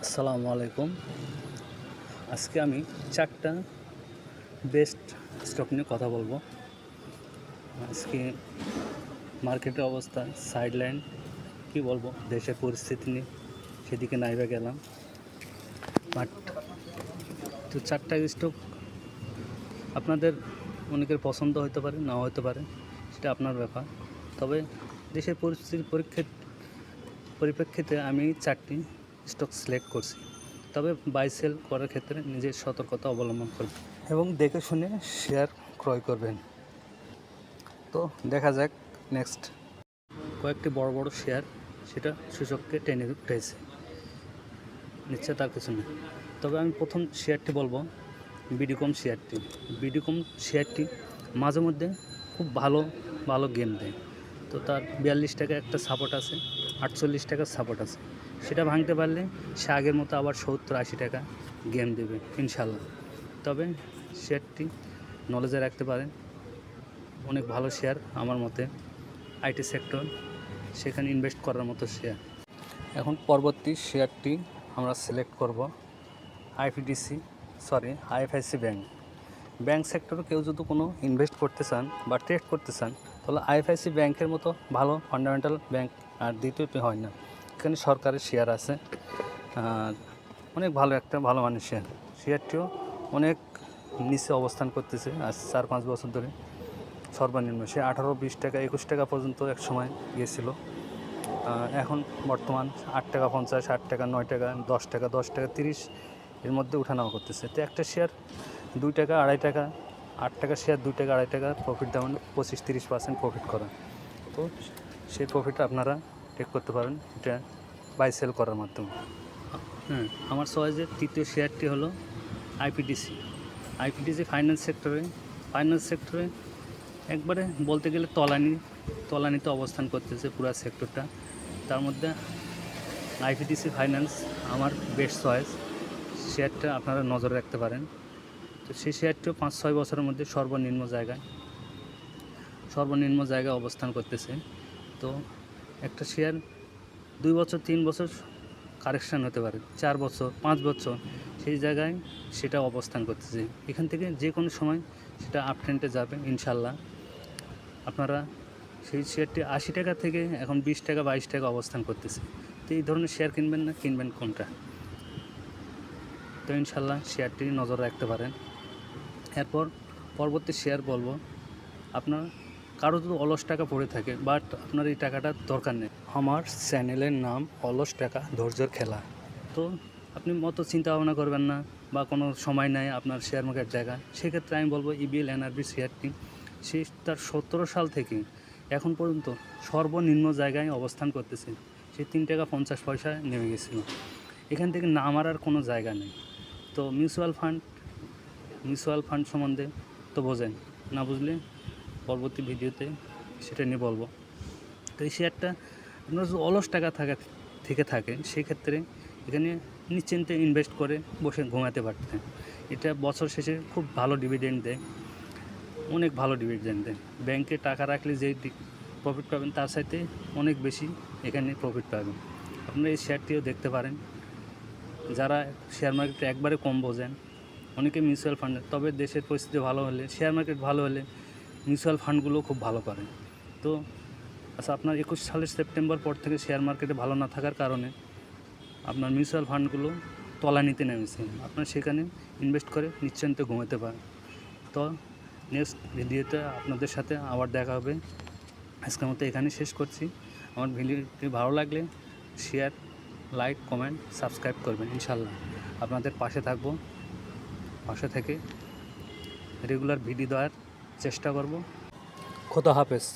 আসসালামু আলাইকুম। আজকে আমি ৪টা বেস্ট স্টক নিয়ে কথা বলবো। আজকে মার্কেটের অবস্থা, সাইডলাইন কী বলবো, দেশের পরিস্থিতি নিয়ে সেদিকে নাইবা গেলাম। বাট তো ৪টা স্টক আপনাদের অনেকের পছন্দ হতে পারে, নাও হতে পারে, সেটা আপনার ব্যাপার। তবে দেশের পরিস্থিতির পরিপ্রেক্ষিতে আমি ৪টি স্টক সিলেক্ট করছি। তবে বাই সেল করার ক্ষেত্রে নিজের সতর্কতা অবলম্বন করবেন এবং দেখে শুনে শেয়ার ক্রয় করবেন। তো দেখা যাক নেক্সট কয়েকটি বড় বড় শেয়ার সেটা সূচককে টেনে উঠেছে, নিশ্চয় তার কিছু নেই। তবে আমি প্রথম শেয়ারটি বলবো বিডিকম শেয়ারটি। বিডিকম শেয়ারটি মাঝে মধ্যে খুব ভালো ভালো গেম দেয়। তো তার ৪২ টাকা একটা সাপোর্ট আছে, ৪৮ টাকার সাপোর্ট আছে। সেটা ভাঙতে পারলে সে আগের মতো আবার ৭০-৮০ টাকা গেম দেবে ইনশাল্লাহ। তবে শেয়ারটি নলেজে রাখতে পারেন, অনেক ভালো শেয়ার আমার মতে। আইটি সেক্টর, সেখানে ইনভেস্ট করার মতো শেয়ার। এখন পরবর্তী শেয়ারটি আমরা সিলেক্ট করব আইএফআইসি ব্যাংক। ব্যাংক সেক্টরে কেউ যদি কোনো ইনভেস্ট করতে চান বা ট্রেড করতে চান, তাহলে আইএফআইসি ব্যাংকের মতো ভালো ফান্ডামেন্টাল ব্যাংক আর দ্বিতীয়টি হয় না। এখানে সরকারের শেয়ার আছে, আর অনেক ভালো একটা ভালো মানের শেয়ার। শেয়ারটিও অনেক নিচে অবস্থান করতেছে আজ ৪-৫ বছর ধরে। সর্বনিম্ন সে ১৮-২০ টাকা ২১ টাকা পর্যন্ত এক সময় গিয়েছিল। এখন বর্তমান ৮ টাকা ৫০, ৮ টাকা ৯ টাকা ১০ টাকা ১০ টাকা ৩০ এর মধ্যে উঠানামা করতেছে। তো একটা শেয়ার ২ টাকা ২.৫ টাকা, ৮ টাকার শেয়ার 2 টাকা ২.৫ টাকা প্রফিট দেওয়া, ২৫-৩০% প্রফিট করা। তো সেই প্রফিটটা আপনারা টেক করতে পারেন এটা বাই সেল করার মাধ্যমে। আমার চয়েসের তৃতীয় শেয়ারটি হলো আইপিডিসি। আইপিডিসি ফাইন্যান্স সেক্টরে একবারে বলতে গেলে তলানিতে অবস্থান করতেছে পুরো সেক্টরটা। তার মধ্যে আইপিডিসি ফাইন্যান্স আমার বেস্ট চয়েস। শেয়ারটা আপনারা নজরে রাখতে পারেন। তো সেই শেয়ারটিও ৫-৬ বছরের মধ্যে সর্বনিম্ন জায়গায় অবস্থান করতেছে। তো একটা শেয়ার ২ বছর ৩ বছর কারেকশান হতে পারে, ৪ বছর ৫ বছর সেই জায়গায় সেটা অবস্থান করতেছে। এখান থেকে যে কোনো সময় সেটা আপ ট্রেন্ডে যাবে ইনশাল্লাহ। আপনারা সেই শেয়ারটি ৮০ টাকা থেকে এখন ২০ টাকা ২২ টাকা অবস্থান করতেছে। তো এই ধরনের শেয়ার কিনবেন না, কিনবেন কোনটা? তো ইনশাল্লাহ শেয়ারটি নজর রাখতে পারেন। এরপর পরবর্তী শেয়ার বলবো, আপনার কারো যদি অলস টাকা পড়ে থাকে বাট আপনার এই টাকাটা দরকার নেই। আমার চ্যানেলের নাম অলস টাকা ধৈর্যের খেলা। তো আপনি মতো চিন্তা ভাবনা করবেন না বা কোনো সময় নেই আপনার শেয়ার মার্কেট জায়গা, সেক্ষেত্রে আমি বলবো ইবিএল এনআরবি শেয়ারটি। সে তার ১৭ সাল থেকে এখন পর্যন্ত সর্বনিম্ন জায়গায় অবস্থান করতেছে। সে ৩ টাকা ৫০ পয়সায় নেমে গেছিলো। এখান থেকে নামার আর কোনো জায়গা নেই। তো মিউচুয়াল ফান্ড সম্বন্ধে তো বোঝেন, না বুঝলে পরবর্তী ভিডিওতে সেটা নিয়ে বলবো। তো এই শেয়ারটা আপনার যদি অলস টাকা থেকে থাকে সেক্ষেত্রে এখানে নিশ্চিন্তে ইনভেস্ট করে বসে ঘুমাতে পারতেন। এটা বছর শেষে খুব ভালো ডিভিডেন্ড দেয়, অনেক ভালো ডিভিডেন্ড দেয়। ব্যাংকে টাকা রাখলে যেই প্রফিট পাবেন তার সাথে অনেক বেশি এখানে প্রফিট পাবেন। আপনারা এই শেয়ারটিও দেখতে পারেন। যারা শেয়ার মার্কেটে একবারে কম বোঝেন, অনেকে মিউচুয়াল ফান্ডে, তবে দেশের পরিস্থিতি ভালো হলে, শেয়ার মার্কেট ভালো হলে মিউচুয়াল ফান্ডগুলো খুব ভালো করে। তো আচ্ছা, আপনার ২১ সালের সেপ্টেম্বর পর থেকে শেয়ার মার্কেটে ভালো না থাকার কারণে আপনার মিউচুয়াল ফান্ডগুলো তলানিতে নেমেছে। আপনার সেখানে ইনভেস্ট করে নিশ্চিন্তে ঘুমাতে পারেন। তো নেক্সট ভিডিওতে আপনাদের সাথে আবার দেখা হবে। আজকের মতো এখানে শেষ করছি। আমার ভিডিওটি ভালো লাগলে শেয়ার, লাইক, কমেন্ট, সাবস্ক্রাইব করবেন ইনশাল্লাহ। আপনাদের পাশে থাকবো, পাশে থেকে রেগুলার ভিডিও দেওয়ার চেষ্টা করব। খোদা হাফেজ।